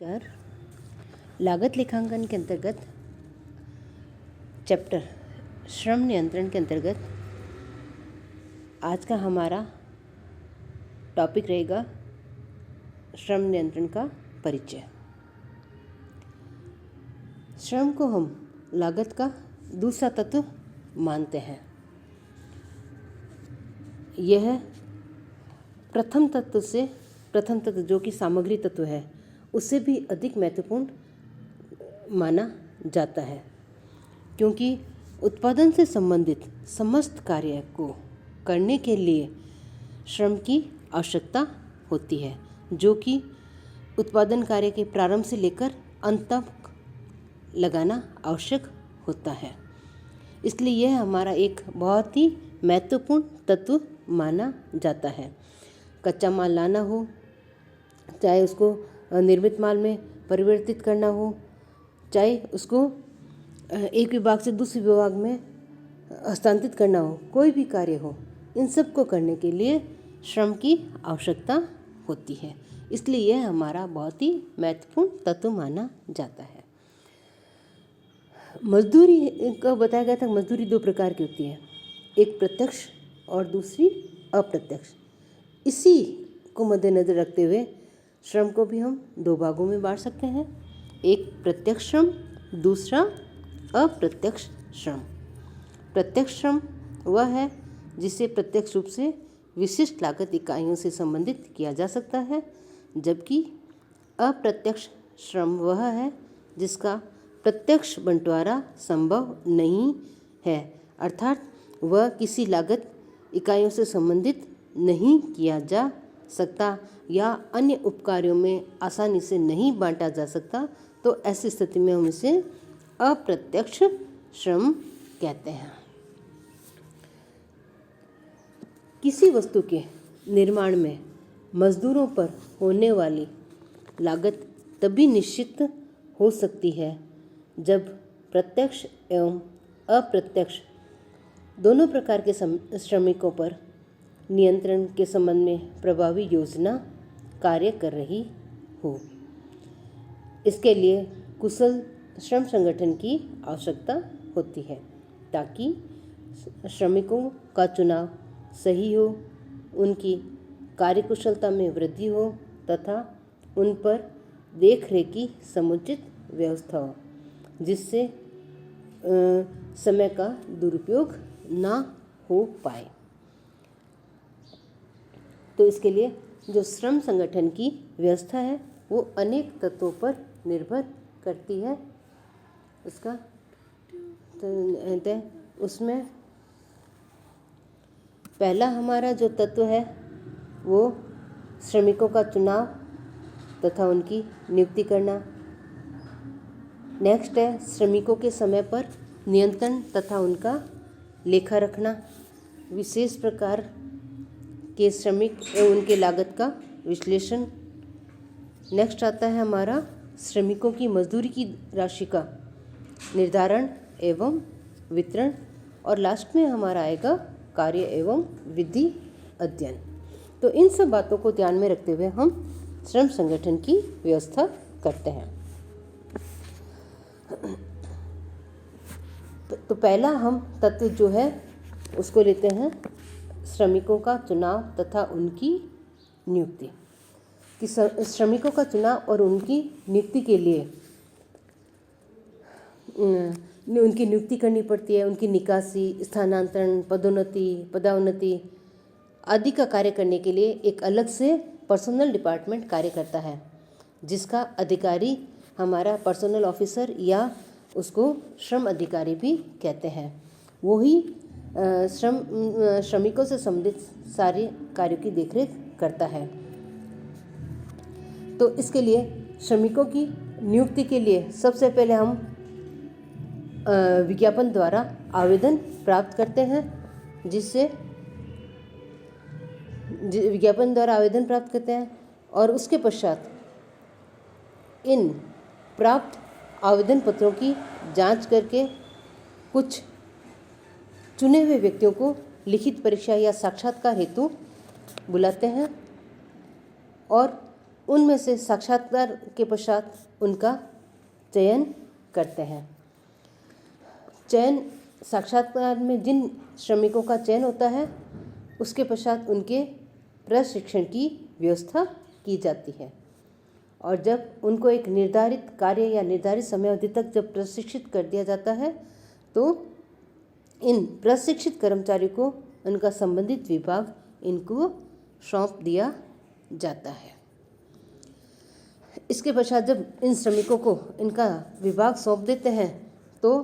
नमस्कार। लागत लेखांकन के अंतर्गत चैप्टर श्रम नियंत्रण के अंतर्गत आज का हमारा टॉपिक रहेगा श्रम नियंत्रण का परिचय। श्रम को हम लागत का दूसरा तत्व मानते हैं। यह प्रथम तत्व जो कि सामग्री तत्व है उससे भी अधिक महत्वपूर्ण माना जाता है, क्योंकि उत्पादन से संबंधित समस्त कार्य को करने के लिए श्रम की आवश्यकता होती है, जो कि उत्पादन कार्य के प्रारंभ से लेकर अंत तक लगाना आवश्यक होता है। इसलिए यह हमारा एक बहुत ही महत्वपूर्ण तत्व माना जाता है। कच्चा माल लाना हो, चाहे उसको निर्मित माल में परिवर्तित करना हो, चाहे उसको एक विभाग से दूसरे विभाग में हस्तांतरित करना हो, कोई भी कार्य हो, इन सब को करने के लिए श्रम की आवश्यकता होती है। इसलिए यह हमारा बहुत ही महत्वपूर्ण तत्व माना जाता है। मजदूरी का बताया गया था। मजदूरी दो प्रकार की होती है, एक प्रत्यक्ष और दूसरी अप्रत्यक्ष। इसी को मद्देनजर रखते हुए श्रम को भी हम दो भागों में बांट सकते हैं, एक प्रत्यक्ष श्रम, दूसरा अप्रत्यक्ष श्रम। प्रत्यक्ष श्रम वह है जिसे प्रत्यक्ष रूप से विशिष्ट लागत इकाइयों से संबंधित किया जा सकता है, जबकि अप्रत्यक्ष श्रम वह है जिसका प्रत्यक्ष बंटवारा संभव नहीं है, अर्थात वह किसी लागत इकाइयों से संबंधित नहीं किया जा सकता या अन्य उपकार्यों में आसानी से नहीं बांटा जा सकता। तो ऐसी स्थिति में हम इसे अप्रत्यक्ष श्रम कहते हैं। किसी वस्तु के निर्माण में मजदूरों पर होने वाली लागत तभी निश्चित हो सकती है जब प्रत्यक्ष एवं अप्रत्यक्ष दोनों प्रकार के श्रमिकों पर नियंत्रण के संबंध में प्रभावी योजना कार्य कर रही हो। इसके लिए कुशल श्रम संगठन की आवश्यकता होती है, ताकि श्रमिकों का चुनाव सही हो, उनकी कार्यकुशलता में वृद्धि हो तथा उन पर देखरेख की समुचित व्यवस्था हो, जिससे समय का दुरुपयोग ना हो पाए। तो इसके लिए जो श्रम संगठन की व्यवस्था है वो अनेक तत्वों पर निर्भर करती है। उसमें पहला हमारा जो तत्व है वो श्रमिकों का चुनाव तथा उनकी नियुक्ति करना। नेक्स्ट है श्रमिकों के समय पर नियंत्रण तथा उनका लेखा रखना, विशेष प्रकार के श्रमिक एवं उनके लागत का विश्लेषण। नेक्स्ट आता है हमारा श्रमिकों की मजदूरी की राशि का निर्धारण एवं वितरण, और लास्ट में हमारा आएगा कार्य एवं विधि अध्ययन। तो इन सब बातों को ध्यान में रखते हुए हम श्रम संगठन की व्यवस्था करते हैं। तो पहला हम तत्व जो है उसको लेते हैं श्रमिकों का चुनाव तथा उनकी नियुक्ति। कि श्रमिकों का चुनाव और उनकी नियुक्ति के लिए उनकी नियुक्ति करनी पड़ती है। उनकी निकासी, स्थानांतरण, पदोन्नति आदि का कार्य करने के लिए एक अलग से पर्सनल डिपार्टमेंट कार्य करता है, जिसका अधिकारी हमारा पर्सनल ऑफिसर या उसको श्रम अधिकारी भी कहते हैं। वही श्रमिकों से संबंधित सारे कार्यों की देखरेख करता है। तो इसके लिए श्रमिकों की नियुक्ति के लिए सबसे पहले हम विज्ञापन द्वारा आवेदन प्राप्त करते हैं, और उसके पश्चात इन प्राप्त आवेदन पत्रों की जांच करके कुछ चुने हुए व्यक्तियों को लिखित परीक्षा या साक्षात्कार हेतु बुलाते हैं, और उनमें से साक्षात्कार के पश्चात उनका चयन करते हैं। चयन साक्षात्कार में जिन श्रमिकों का चयन होता है उसके पश्चात उनके प्रशिक्षण की व्यवस्था की जाती है, और जब उनको एक निर्धारित कार्य या निर्धारित समय अवधि तक जब प्रशिक्षित कर दिया जाता है तो इन प्रशिक्षित कर्मचारी को उनका संबंधित विभाग इनको सौंप दिया जाता है। इसके पश्चात जब इन श्रमिकों को इनका विभाग सौंप देते हैं तो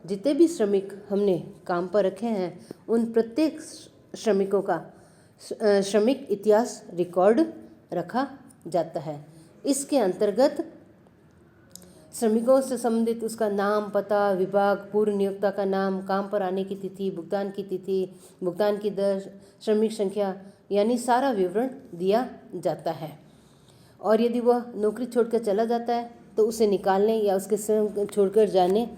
जितने भी श्रमिक हमने काम पर रखे हैं उन प्रत्येक श्रमिकों का श्रमिक इतिहास रिकॉर्ड रखा जाता है। इसके अंतर्गत श्रमिकों से संबंधित उसका नाम, पता, विभाग, पूर्व नियोक्ता का नाम, काम पर आने की तिथि, भुगतान की तिथि, भुगतान की दर, श्रमिक संख्या, यानी सारा विवरण दिया जाता है। और यदि वह नौकरी छोड़कर चला जाता है तो उसे निकालने या उसके स्वयं छोड़कर जाने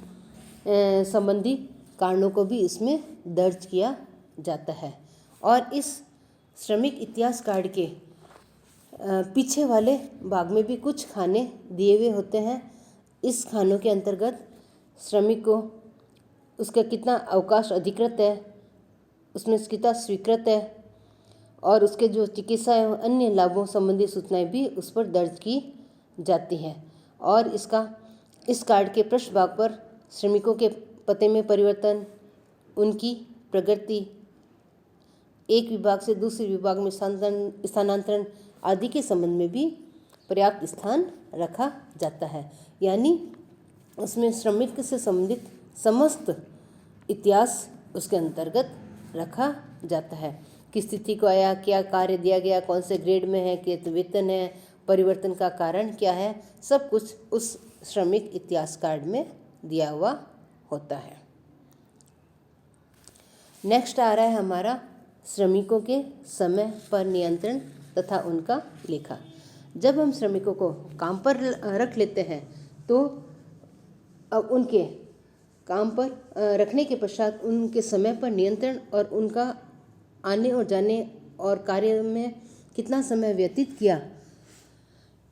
संबंधी कारणों को भी इसमें दर्ज किया जाता है। और इस श्रमिक इतिहास कार्ड के पीछे वाले भाग में भी कुछ खाने दिए हुए होते हैं। इस खानों के अंतर्गत श्रमिक को उसका कितना अवकाश अधिकृत है, उसमें कितना स्वीकृत है, और उसके जो चिकित्सा एवं अन्य लाभों संबंधी सूचनाएं भी उस पर दर्ज की जाती हैं। और इस कार्ड के पृष्ठ भाग पर श्रमिकों के पते में परिवर्तन, उनकी प्रगति, एक विभाग से दूसरे विभाग में स्थानांतरण आदि के संबंध में भी पर्याप्त स्थान रखा जाता है। यानी उसमें श्रमिक से संबंधित समस्त इतिहास उसके अंतर्गत रखा जाता है। किस तिथि को आया, क्या कार्य दिया गया, कौन से ग्रेड में है, कितना वेतन है, परिवर्तन का कारण क्या है, सब कुछ उस श्रमिक इतिहास कार्ड में दिया हुआ होता है। नेक्स्ट आ रहा है हमारा श्रमिकों के समय पर नियंत्रण तथा उनका लेखा। जब हम श्रमिकों को काम पर रख लेते हैं तो अब उनके काम पर रखने के पश्चात उनके समय पर नियंत्रण और उनका आने और जाने और कार्य में कितना समय व्यतीत किया,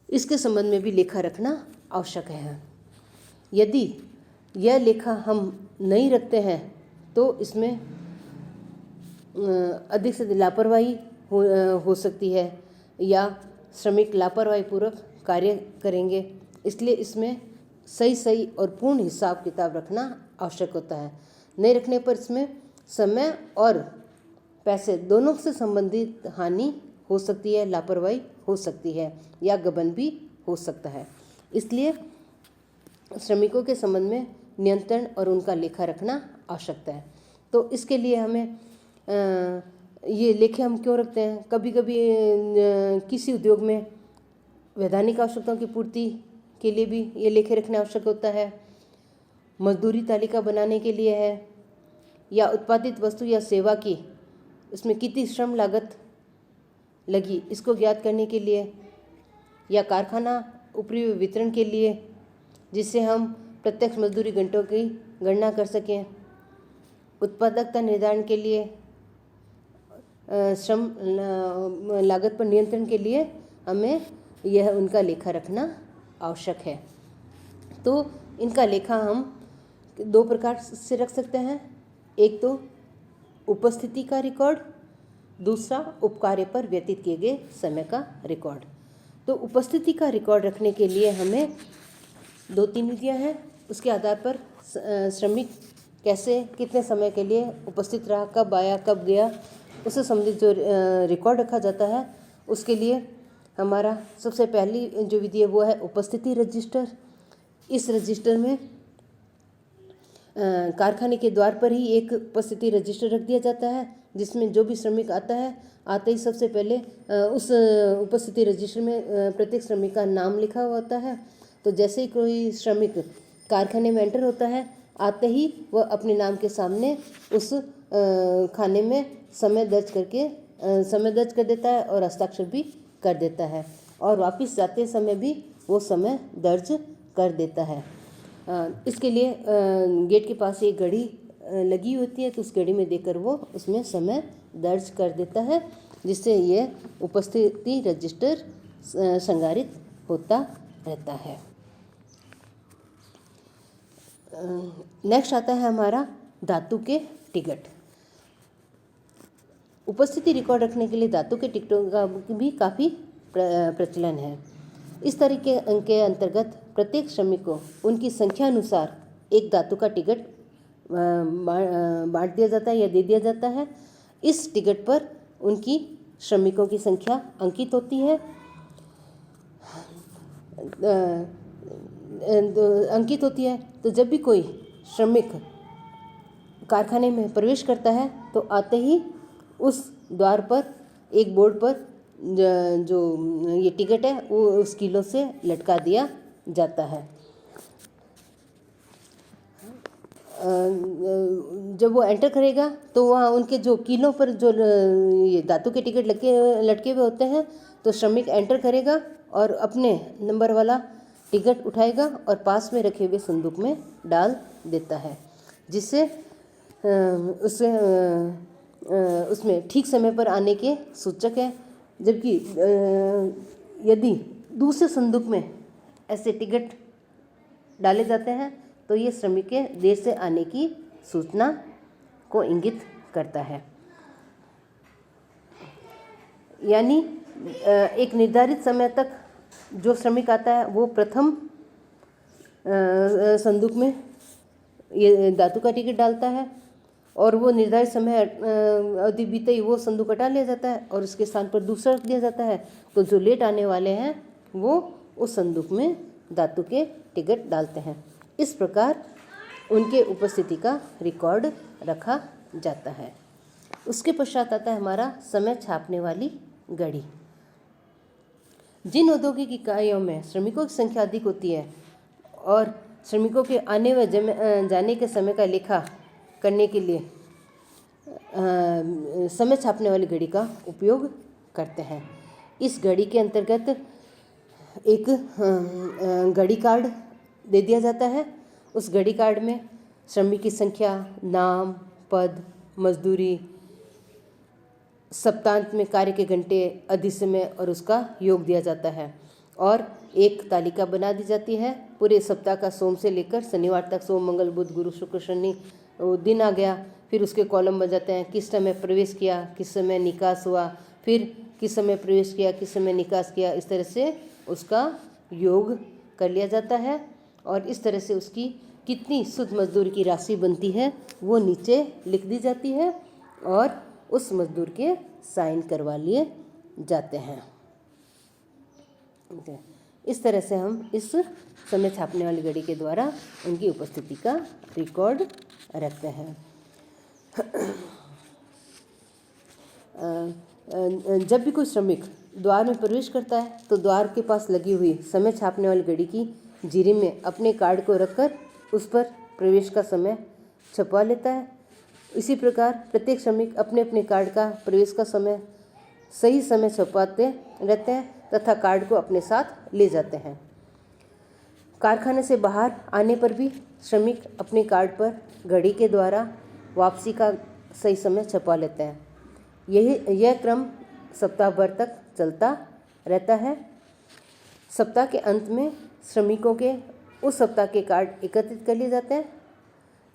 इसके संबंध में भी लेखा रखना आवश्यक है। यदि यह लेखा हम नहीं रखते हैं तो इसमें अधिक से अधिक लापरवाही हो सकती है या श्रमिक लापरवाही पूर्वक कार्य करेंगे। इसलिए इसमें सही और पूर्ण हिसाब किताब रखना आवश्यक होता है। नहीं रखने पर इसमें समय और पैसे दोनों से संबंधित हानि हो सकती है, लापरवाही हो सकती है या गबन भी हो सकता है। इसलिए श्रमिकों के संबंध में नियंत्रण और उनका लेखा रखना आवश्यकता है। तो इसके लिए हमें ये लेखे हम क्यों रखते हैं? कभी कभी किसी उद्योग में वैधानिक आवश्यकताओं की पूर्ति के लिए भी ये लेखे रखना आवश्यक होता है, मजदूरी तालिका बनाने के लिए है, या उत्पादित वस्तु या सेवा की इसमें कितनी श्रम लागत लगी इसको ज्ञात करने के लिए, या कारखाना उपरी वितरण के लिए जिससे हम प्रत्यक्ष मजदूरी घंटों की गणना कर सकें, उत्पादकता निर्धारण के लिए, श्रम लागत पर नियंत्रण के लिए हमें यह उनका लेखा रखना आवश्यक है। तो इनका लेखा हम दो प्रकार से रख सकते हैं। एक तो उपस्थिति का रिकॉर्ड, दूसरा उपकार्य पर व्यतीत किए गए समय का रिकॉर्ड। तो उपस्थिति का रिकॉर्ड रखने के लिए हमें 2-3 विधियाँ हैं। उसके आधार पर श्रमिक कैसे कितने समय के लिए उपस्थित रहा, कब आया कब गया, उससे संबंधित जो रिकॉर्ड रखा जाता है उसके लिए हमारा सबसे पहली जो विधि है वो है उपस्थिति रजिस्टर। इस रजिस्टर में कारखाने के द्वार पर ही एक उपस्थिति रजिस्टर रख दिया जाता है जिसमें जो भी श्रमिक आता है आते ही सबसे पहले उस उपस्थिति रजिस्टर में प्रत्येक श्रमिक का नाम लिखा हुआ होता है। तो जैसे ही कोई श्रमिक कारखाने में एंटर होता है आते ही वह अपने नाम के सामने उस खाने में समय दर्ज कर देता है और हस्ताक्षर भी कर देता है, और वापस जाते समय भी वो समय दर्ज कर देता है। इसके लिए गेट के पास एक घड़ी लगी होती है तो उस घड़ी में देकर वो उसमें समय दर्ज कर देता है, जिससे ये उपस्थिति रजिस्टर संगारित होता रहता है। नेक्स्ट आता है हमारा धातु के टिकट। उपस्थिति रिकॉर्ड रखने के लिए धातु के टिकटों का भी काफ़ी प्रचलन है। इस तरीके के अंतर्गत प्रत्येक श्रमिक को उनकी संख्या अनुसार एक धातु का टिकट बांट दिया जाता है या दे दिया जाता है। इस टिकट पर उनकी श्रमिकों की संख्या अंकित होती है। तो जब भी कोई श्रमिक कारखाने में प्रवेश करता है तो आते ही उस द्वार पर एक बोर्ड पर जो ये टिकट है वो उस किलो से लटका दिया जाता है। जब वो एंटर करेगा तो वहाँ उनके जो किलो पर जो ये धातु के टिकट लटके हुए होते हैं, तो श्रमिक एंटर करेगा और अपने नंबर वाला टिकट उठाएगा और पास में रखे हुए संदूक में डाल देता है, जिससे उसमें ठीक समय पर आने के सूचक है। जबकि यदि दूसरे संदूक में ऐसे टिकट डाले जाते हैं तो ये श्रमिक के देर से आने की सूचना को इंगित करता है। यानी एक निर्धारित समय तक जो श्रमिक आता है वो प्रथम संदूक में ये धातु का टिकट डालता है और वो निर्धारित समय अवधि बीते ही वो संदूक हटा लिया जाता है और उसके स्थान पर दूसरा रख दिया जाता है। तो जो लेट आने वाले हैं वो उस संदूक में धातु के टिकट डालते हैं। इस प्रकार उनके उपस्थिति का रिकॉर्ड रखा जाता है। उसके पश्चात आता है हमारा समय छापने वाली घड़ी। जिन औद्योगिक इकाइयों में श्रमिकों की संख्या अधिक होती है और श्रमिकों के आने व जाने के समय का लेखा करने के लिए समय छापने वाली घड़ी का उपयोग करते हैं। इस घड़ी के अंतर्गत एक घड़ी कार्ड दे दिया जाता है। उस घड़ी कार्ड में श्रमिक की संख्या, नाम, पद, मजदूरी, सप्तांत में कार्य के घंटे, अधिसमय और उसका योग दिया जाता है और एक तालिका बना दी जाती है। पूरे सप्ताह का सोम से लेकर शनिवार तक, सोम, मंगल, बुध, गुरु, शुक्र, शनि दिन आ गया, फिर उसके कॉलम बन जाते हैं। किस समय प्रवेश किया, किस समय निकास हुआ, फिर किस समय प्रवेश किया, किस समय निकास किया, इस तरह से उसका योग कर लिया जाता है और इस तरह से उसकी कितनी शुद्ध मजदूर की राशि बनती है वो नीचे लिख दी जाती है और उस मजदूर के साइन करवा लिए जाते हैं। इस तरह से हम इस समय छापने वाली घड़ी के द्वारा उनकी उपस्थिति का रिकॉर्ड रखते हैं। जब भी कोई श्रमिक द्वार में प्रवेश करता है तो द्वार के पास लगी हुई समय छापने वाली घड़ी की जीरी में अपने कार्ड को रखकर उस पर प्रवेश का समय छपवा लेता है। इसी प्रकार प्रत्येक श्रमिक अपने अपने कार्ड का प्रवेश का समय सही समय छपवाते रहते हैं तथा कार्ड को अपने साथ ले जाते हैं। कारखाने से बाहर आने पर भी श्रमिक अपने कार्ड पर घड़ी के द्वारा वापसी का सही समय छपवा लेते हैं। यह क्रम सप्ताह भर तक चलता रहता है। सप्ताह के अंत में श्रमिकों के उस सप्ताह के कार्ड एकत्रित कर लिए जाते हैं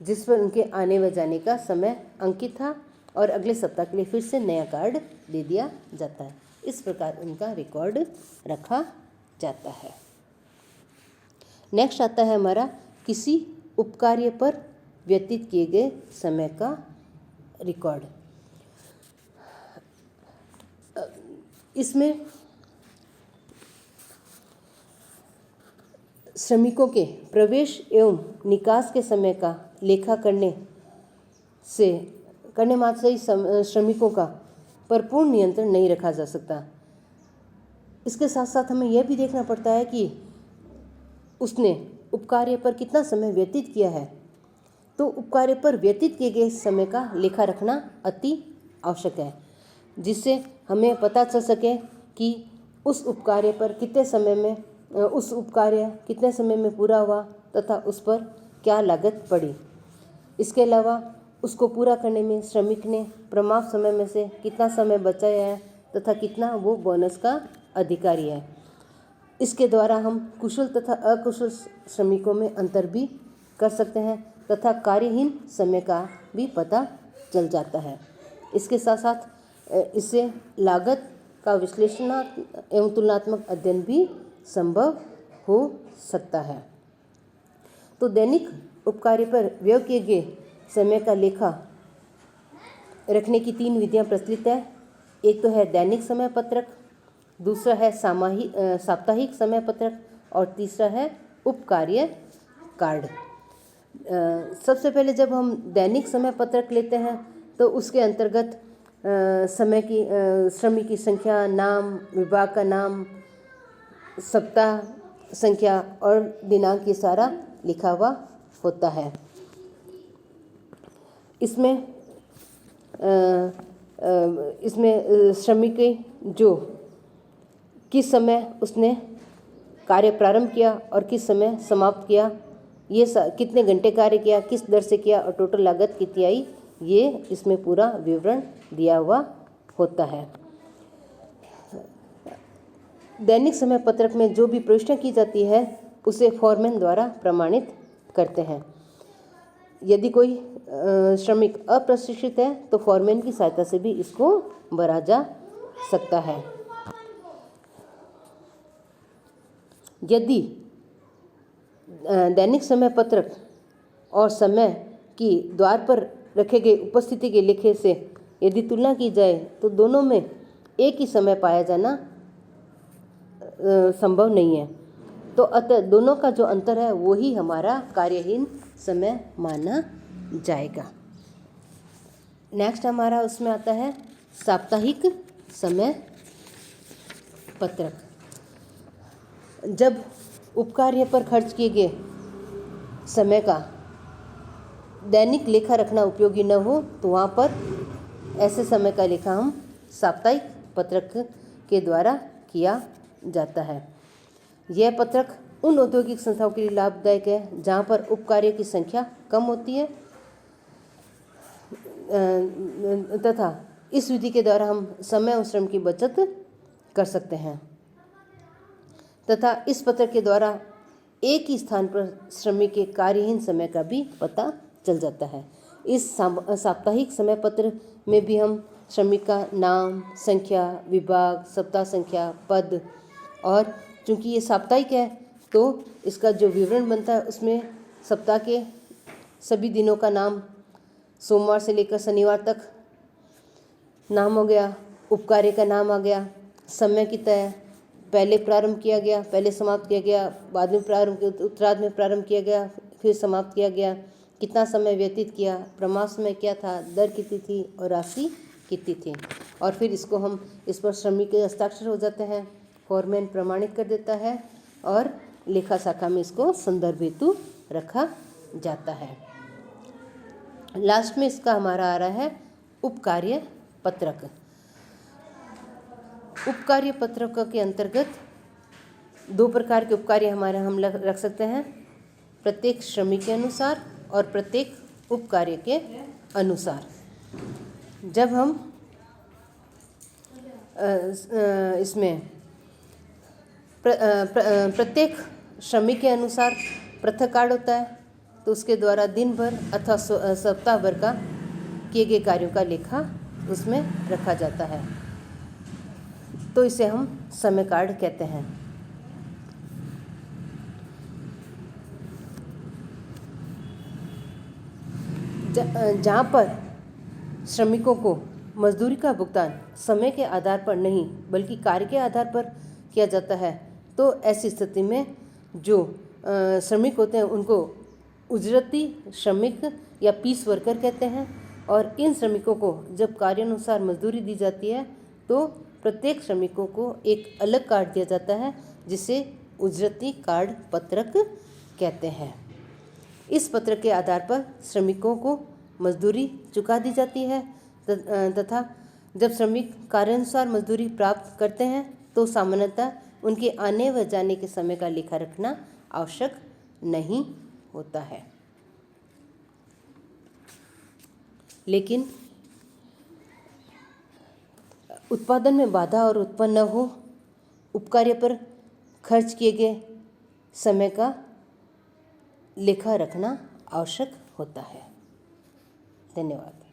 जिस पर उनके आने व जाने का समय अंकित था और अगले सप्ताह के लिए फिर से नया कार्ड दे दिया जाता है। इस प्रकार उनका रिकॉर्ड रखा जाता है। नेक्स्ट आता है हमारा किसी उपकार्य पर व्यतीत किए गए समय का रिकॉर्ड। इसमें श्रमिकों के प्रवेश एवं निकास के समय का लेखा करने मात्र से ही श्रमिकों का पर पूर्ण नियंत्रण नहीं रखा जा सकता। इसके साथ साथ हमें यह भी देखना पड़ता है कि उसने उपकार्य पर कितना समय व्यतीत किया है। तो उपकार्य पर व्यतीत किए गए समय का लेखा रखना अति आवश्यक है, जिससे हमें पता चल सके कि उस उपकार्य पर कितने समय में उस उपकार्य कितने समय में पूरा हुआ तथा उस पर क्या लागत पड़ी। इसके अलावा उसको पूरा करने में श्रमिक ने प्रमाव समय में से कितना समय बचाया है तथा कितना वो बोनस का अधिकारी है। इसके द्वारा हम कुशल तथा अकुशल श्रमिकों में अंतर भी कर सकते हैं तथा कार्यहीन समय का भी पता चल जाता है। इसके साथ साथ इससे लागत का विश्लेषण एवं तुलनात्मक अध्ययन भी संभव हो सकता है। तो दैनिक उपकार्य पर व्यय किए गए समय का लेखा रखने की 3 विधियां प्रचलित है। एक तो है दैनिक समय पत्रक, दूसरा है साप्ताहिक समय पत्रक और तीसरा है उपकार्य कार्ड। सबसे पहले जब हम दैनिक समय पत्रक लेते हैं तो उसके अंतर्गत समय की श्रमिक की संख्या, नाम, विभाग का नाम, सप्ताह संख्या और दिनांक ये सारा लिखा हुआ होता है। इसमें श्रमिक जो किस समय उसने कार्य प्रारंभ किया और किस समय समाप्त किया, ये कितने घंटे कार्य किया, किस दर से किया और टोटल लागत कितनी आई, ये इसमें पूरा विवरण दिया हुआ होता है। दैनिक समय पत्रक में जो भी प्रविष्टियाँ की जाती है उसे फॉरमैन द्वारा प्रमाणित करते हैं। यदि कोई श्रमिक अप्रशिक्षित है तो फॉरमैन की सहायता से भी इसको भरा जा सकता है। यदि दैनिक समय पत्रक और समय की द्वार पर रखे गए उपस्थिति के लेखे से यदि तुलना की जाए तो दोनों में एक ही समय पाया जाना संभव नहीं है। तो अतः दोनों का जो अंतर है वही हमारा कार्यहीन समय माना जाएगा। नेक्स्ट हमारा उसमें आता है साप्ताहिक समय पत्रक। जब उपकार्य पर खर्च किए गए समय का दैनिक लेखा रखना उपयोगी न हो तो वहाँ पर ऐसे समय का लेखा हम साप्ताहिक पत्रक के द्वारा किया जाता है। यह पत्रक उन औद्योगिक संस्थाओं के लिए लाभदायक है जहाँ पर उपकार्य की संख्या कम होती है तथा इस विधि के द्वारा हम समय और श्रम की बचत कर सकते हैं तथा इस पत्रक के द्वारा एक ही स्थान पर श्रमिक के कार्यहीन समय का भी पता चल जाता है। इस साप्ताहिक समय पत्र में भी हम श्रमिक का नाम, संख्या, विभाग, सप्ताह संख्या, पद और चूँकि ये साप्ताहिक है तो इसका जो विवरण बनता है उसमें सप्ताह के सभी दिनों का नाम, सोमवार से लेकर शनिवार तक नाम हो गया, उपकार्य का नाम आ गया, समय की तय, पहले प्रारंभ किया गया, पहले समाप्त किया गया, बाद में प्रारंभ, उत्तरार्ध में प्रारंभ किया गया, फिर समाप्त किया गया, कितना समय व्यतीत किया, प्रमाण समय क्या था, दर कितनी थी और राशि कितनी थी। और फिर इसको हम इस पर श्रमिक के हस्ताक्षर हो जाते हैं, फॉरमैन प्रमाणित कर देता है और लेखा शाखा में इसको संदर्भ हेतु रखा जाता है। लास्ट में इसका हमारा आ रहा है उपकार्य पत्रक। उपकार्य पत्रक के अंतर्गत 2 प्रकार के उपकार्य हमारे हम रख सकते हैं, प्रत्येक श्रमिक के अनुसार और प्रत्येक उपकार्य के अनुसार। जब हम इसमें प्रत्येक श्रमिक के अनुसार पृथक कार्ड होता है तो उसके द्वारा दिन भर अथवा सप्ताह भर का किए गए कार्यों का लेखा उसमें रखा जाता है, तो इसे हम समय कार्ड कहते हैं। जहाँ पर श्रमिकों को मजदूरी का भुगतान समय के आधार पर नहीं बल्कि कार्य के आधार पर किया जाता है तो ऐसी स्थिति में जो श्रमिक होते हैं उनको उजरती श्रमिक या पीस वर्कर कहते हैं। और इन श्रमिकों को जब कार्यानुसार मजदूरी दी जाती है तो प्रत्येक श्रमिकों को एक अलग कार्ड दिया जाता है जिसे उजरती कार्ड पत्रक कहते हैं। इस पत्रक के आधार पर श्रमिकों को मजदूरी चुका दी जाती है तथा जब श्रमिक कार्यानुसार मजदूरी प्राप्त करते हैं तो सामान्यतः उनके आने व जाने के समय का लेखा रखना आवश्यक नहीं होता है। लेकिन उत्पादन में बाधा और उत्पन्न न हो, उपकार्य पर खर्च किए गए समय का लेखा रखना आवश्यक होता है। धन्यवाद।